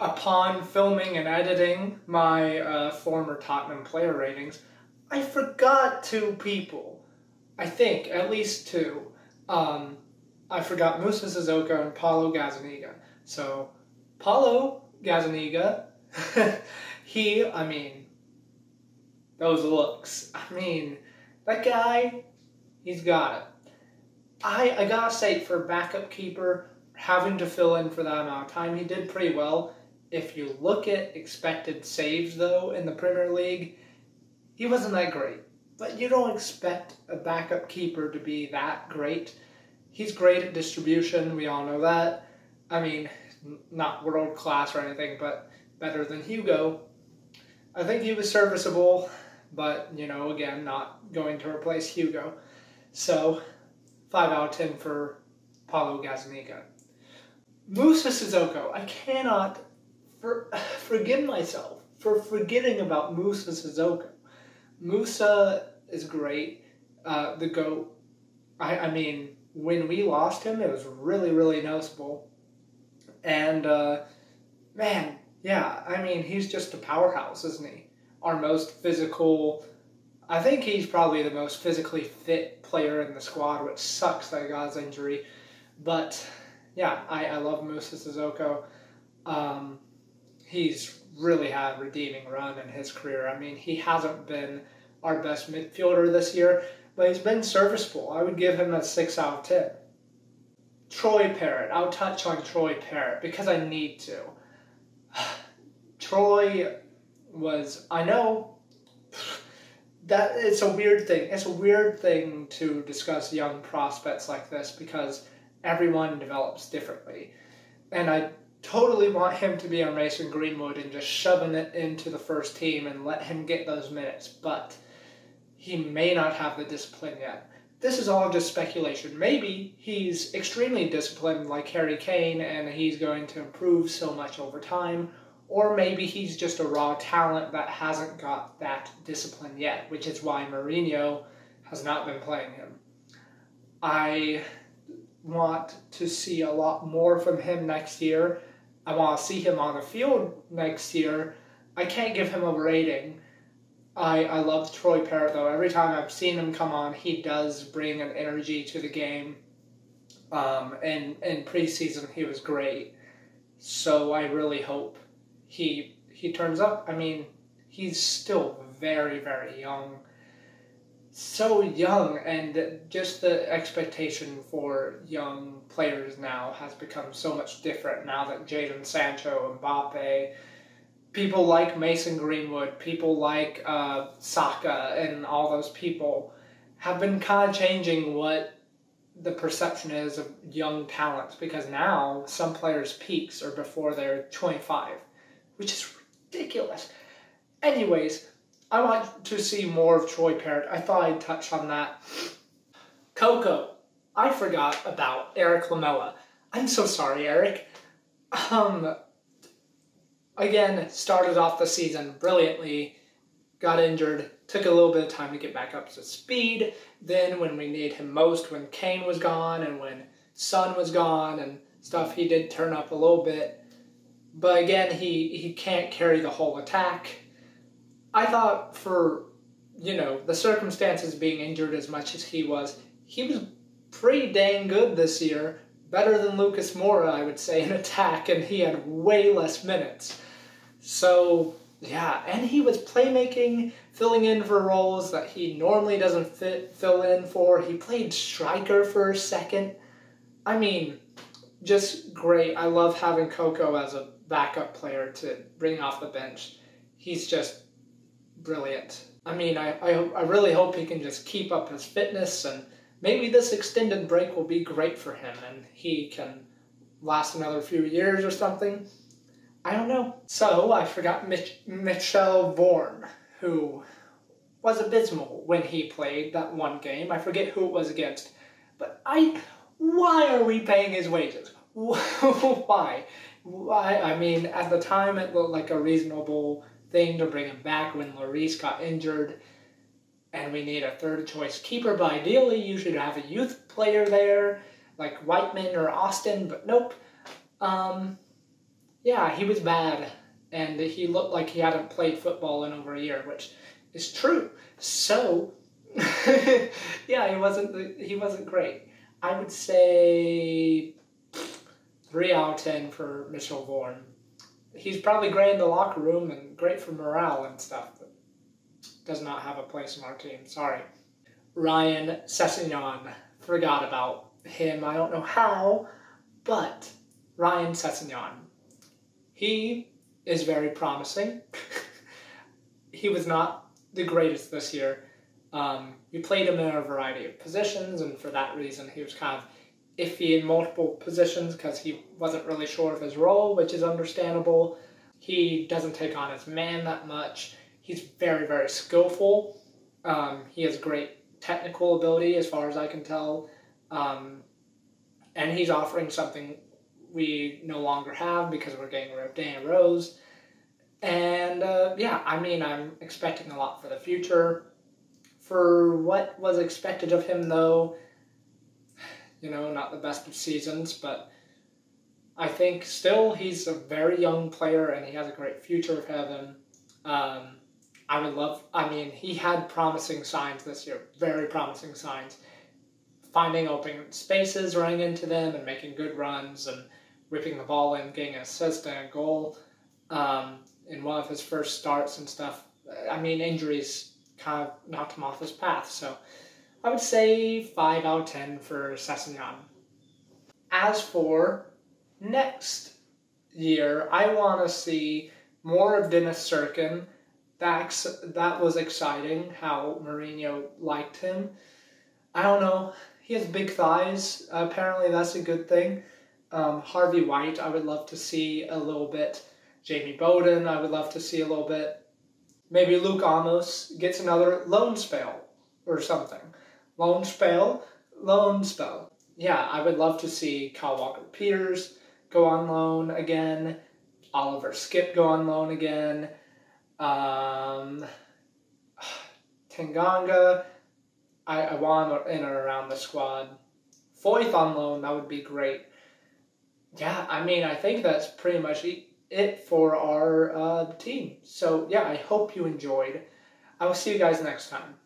Upon filming and editing my former Tottenham player ratings, I forgot two people. I think, at least two. I forgot Moussa Sissoko and Paulo Gazzaniga. So, Paulo Gazzaniga, those looks. That guy, he's got it. I gotta say, for a backup keeper, having to fill in for that amount of time, he did pretty well. If you look at expected saves, though, in the Premier League, he wasn't that great. But you don't expect a backup keeper to be that great. He's great at distribution, we all know that. Not world class or anything, but better than Hugo. I think he was serviceable, but, again, not going to replace Hugo. So, 5 out of 10 for Paulo Gazzaniga. Moussa Sissoko, I cannot forgive myself for forgetting about Moussa Sissoko. Moussa is great. The GOAT. When we lost him, it was really, really noticeable. And, he's just a powerhouse, isn't he? Our most physical... I think he's probably the most physically fit player in the squad, which sucks that he got his injury. But, yeah, I love Moussa Sissoko. He's really had a redeeming run in his career. He hasn't been our best midfielder this year, but he's been serviceable. I would give him a 6 out of 10. Troy Parrott. I'll touch on Troy Parrott because I need to. Troy was... I know that it's a weird thing. It's a weird thing to discuss young prospects like this because everyone develops differently. And I totally want him to be on Mason Greenwood and just shoving it into the first team and let him get those minutes. But he may not have the discipline yet. This is all just speculation. Maybe he's extremely disciplined like Harry Kane and he's going to improve so much over time. Or maybe he's just a raw talent that hasn't got that discipline yet, which is why Mourinho has not been playing him. I want to see a lot more from him next year. I want to see him on the field next year. I can't give him a rating. I love Troy Parrott, though. Every time I've seen him come on, he does bring an energy to the game. And in preseason, he was great. So I really hope he turns up. He's still very, very young. So young, and just the expectation for young players now has become so much different now that Jadon Sancho, Mbappe, people like Mason Greenwood, people like Saka, and all those people have been kind of changing what the perception is of young talents, because now some players' peaks are before they're 25, which is ridiculous. Anyways, I want to see more of Troy Parrott. I thought I'd touch on that. Coco. I forgot about Erik Lamela. I'm so sorry, Erik. Again, started off the season brilliantly, got injured, took a little bit of time to get back up to speed. Then when we needed him most, when Kane was gone and when Son was gone and stuff, he did turn up a little bit. But again, he can't carry the whole attack. I thought for, the circumstances being injured as much as he was pretty dang good this year. Better than Lucas Moura, I would say, in attack, and he had way less minutes. So, yeah, and he was playmaking, filling in for roles that he normally doesn't fill in for. He played striker for a second. Just great. I love having Coco as a backup player to bring off the bench. He's just brilliant. I really hope he can just keep up his fitness, and maybe this extended break will be great for him and he can last another few years or something. I don't know. So I forgot Michel Vorm, who was abysmal when he played that one game. I forget who it was against. But why are we paying his wages? Why? At the time it looked like a reasonable thing to bring him back when Lloris got injured and we need a third choice keeper, but ideally you should have a youth player there like Whiteman or Austin, but nope. Yeah, he was bad, and he looked like he hadn't played football in over a year, which is true. So, yeah, he wasn't great. I would say 3 out of 10 for Mitchell Vaughan. He's probably great in the locker room and great for morale and stuff, but does not have a place in our team. Sorry. Ryan Sessegnon. Forgot about him. I don't know how, but Ryan Sessegnon. He is very promising. He was not the greatest this year. We played him in a variety of positions, and for that reason, he was kind of iffy in multiple positions because he wasn't really sure of his role, which is understandable. He doesn't take on his man that much. He's very, very skillful. He has great technical ability as far as I can tell. And he's offering something we no longer have because we're getting rid of Dan Rose. And yeah, I mean, I'm expecting a lot for the future. For what was expected of him, though, you know, not the best of seasons, but I think still he's a very young player and he has a great future ahead of him. I mean, he had promising signs this year, very promising signs. Finding open spaces, running into them, and making good runs, and whipping the ball in, getting an assist and a goal in one of his first starts and stuff. I mean, injuries kind of knocked him off his path, so I would say 5 out of 10 for Sessegnon. As for next year, I want to see more of Dennis Sirkin. That was exciting, how Mourinho liked him. I don't know. He has big thighs. Apparently that's a good thing. Harvey White, I would love to see a little bit. Jamie Bowden, I would love to see a little bit. Maybe Luke Amos gets another loan spell or something. Loan spell? Loan spell. Yeah, I would love to see Kyle Walker-Peters go on loan again. Oliver Skip go on loan again. Tanganga, I want him in or around the squad. Foyth on loan, that would be great. Yeah, I mean, I think that's pretty much it for our team. So, yeah, I hope you enjoyed. I will see you guys next time.